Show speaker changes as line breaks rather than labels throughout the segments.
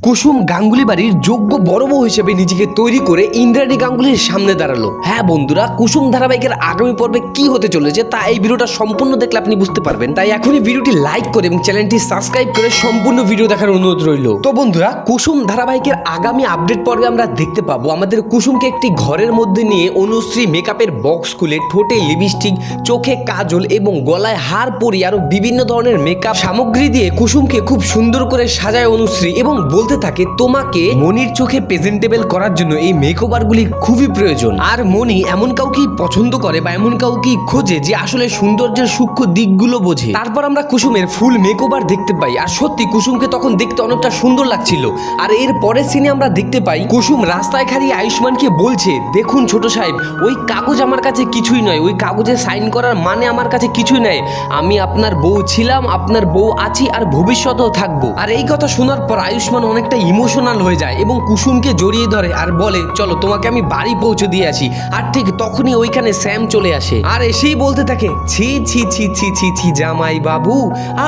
কুসুম গাঙ্গুলি বাড়ির যোগ্য বড় বউ হিসেবে নিজেকে তৈরি করে ইন্দ্রাণী গাঙ্গুলির সামনে দাঁড়ালো। হ্যাঁ বন্ধুরা, কুসুম ধারাবাহিকের আগামী পর্বে কি হতে চলেছে তা এই ভিডিওটা সম্পূর্ণ দেখলে আপনি বুঝতে পারবেন। তাই এখনই ভিডিওটি লাইক করে এবং চ্যানেলটি সাবস্ক্রাইব করে সম্পূর্ণ ভিডিও দেখার অনুরোধ রইল। তো বন্ধুরা, কুসুম ধারাবাহিকের আগামী আপডেট পর্বে আমরা দেখতে পাবো আমাদের কুসুমকে একটি ঘরের মধ্যে নিয়ে অনুশ্রী মেকআপের বক্স খুলে ঠোঁটে লিপস্টিক, চোখে কাজল এবং গলায় হার পরিয়ে আরো বিভিন্ন ধরনের মেকআপ সামগ্রী দিয়ে কুসুমকে খুব সুন্দর করে সাজায় অনুশ্রী এবং বলতে থাকে তোমাকে মনির চোখে প্রেজেন্টেবল করার জন্য এই মেকওভারগুলি খুবই প্রয়োজন। আর মনি এমন কাউকে পছন্দ করে বা এমন কাউকে খোঁজে যে আসলে সৌন্দর্যের সূক্ষ্ম দিকগুলো বোঝে। তারপর আমরা কুসুমের ফুল মেকওভার দেখতে পাই আর সত্যি কুসুমকে তখন দেখতে অনেকটা সুন্দর লাগছিল। আর এর পরের সিনে আমরা দেখতে পাই কুসুম রাস্তায় খালি আয়ুষ্মানকে বলছে, দেখুন ছোট সাহেব, ওই কাগজ আমার কাছে কিছুই নয়, ওই কাগজে সাইন করার মানে আমার কাছে কিছুই নয়। আমি আপনার বউ ছিলাম, আপনার বউ আছি আর ভবিষ্যতেও থাকবো। আর এই কথা শোনার পর আয়ুষ্মান অনেকটা ইমোশনাল হয়ে যায় এবং কুসুমকে জড়িয়ে ধরে আর বলে চলো তোমাকে আমি বাড়ি পৌঁছে দিয়ে আসি। আর ঠিক তখনই ওইখানে স্যাম চলে আসে আর এসেই বলতে থাকে, ছি ছি ছি ছি ছি ছি জামাই বাবু,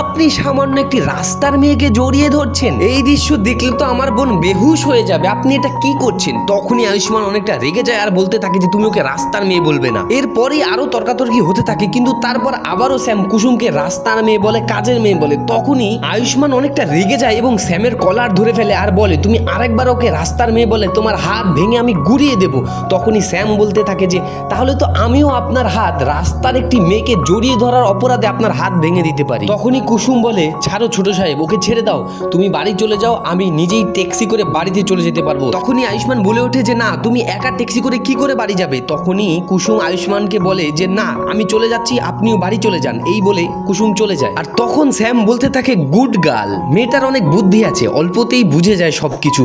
আপনি সামান্য একটি রাস্তার মেয়েকে জড়িয়ে ধরছেন, এই দৃশ্য দেখলে তো আমার বোন বেহুশ হয়ে যাবে, আপনি এটা কি করছেন। তখনই আয়ুষ্মান অনেকটা রেগে যায় আর বলতে থাকে যে তুমি ওকে রাস্তার মেয়ে বলবে না। এরপরই আরো তর্কাতর্কি হতে থাকে, কিন্তু তারপর আবারও স্যাম কুসুমকে রাস্তার মেয়ে বলে, কাজের মেয়ে বলে। তখনই আয়ুষ্মান অনেকটা রেগে যায় এবং স্যামের কলার ধরে ফেলে আর বলে তুমি আরেকবার ওকে রাস্তার মেয়ে বলে তোমার হাত ভেঙে আমি গুড়িয়ে দেব। তখনই স্যাম বলতে থাকে যে তাহলে তো আমিও আপনার হাত রাস্তার একটি মেয়েকে জড়িয়ে ধরার অপরাধে আপনার হাত ভেঙে দিতে পারি। তখনই কুসুম বলে ছাড়ো ছোট সাহেব, ওকে ছেড়ে দাও, তুমি বাড়ি চলে যাও, আমি নিজেই ট্যাক্সি করে বাড়িতে চলে যেতে পারবো। তখনই আয়ুষ্মান বলে ওঠে যে না, তুমি একা ট্যাক্সি করে কি করে বাড়ি যাবে। তখনই কুসুম আয়ুষ্মানকে বলে যে না, আমি চলে যাচ্ছি, আপনিও বাড়ি চলে যান। এই বলে কুসুম চলে যায়। আর তখন স্যাম বলতে থাকে গুড গার্ল, মেয়েটার অনেক বুদ্ধি আছে, অল্পতেই বুঝে যায় সবকিছু।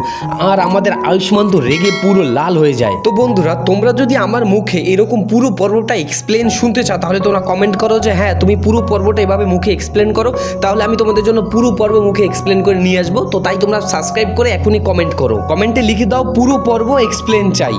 আর আমাদের আয়ুষ্মান তো রেগে পুরো লাল হয়ে যায়। তো বন্ধুরা, তোমরা যদি আমার মুখে এরকম পুরো পর্বটা এক্সপ্লেন শুনতে চাও তাহলে তোমরা কমেন্ট করো যে হ্যাঁ তুমি পুরো পর্বটা এভাবে মুখে এক্সপ্লেন করো, তাহলে আমি তোমাদের জন্য পুরো পর্ব মুখে এক্সপ্লেন করে নিয়ে আসবো। তো তাই তোমরা সাবস্ক্রাইব করে এখনই কমেন্ট করো, কমেন্টে লিখে দাও পুরো পর্ব এক্সপ্লেন চাই।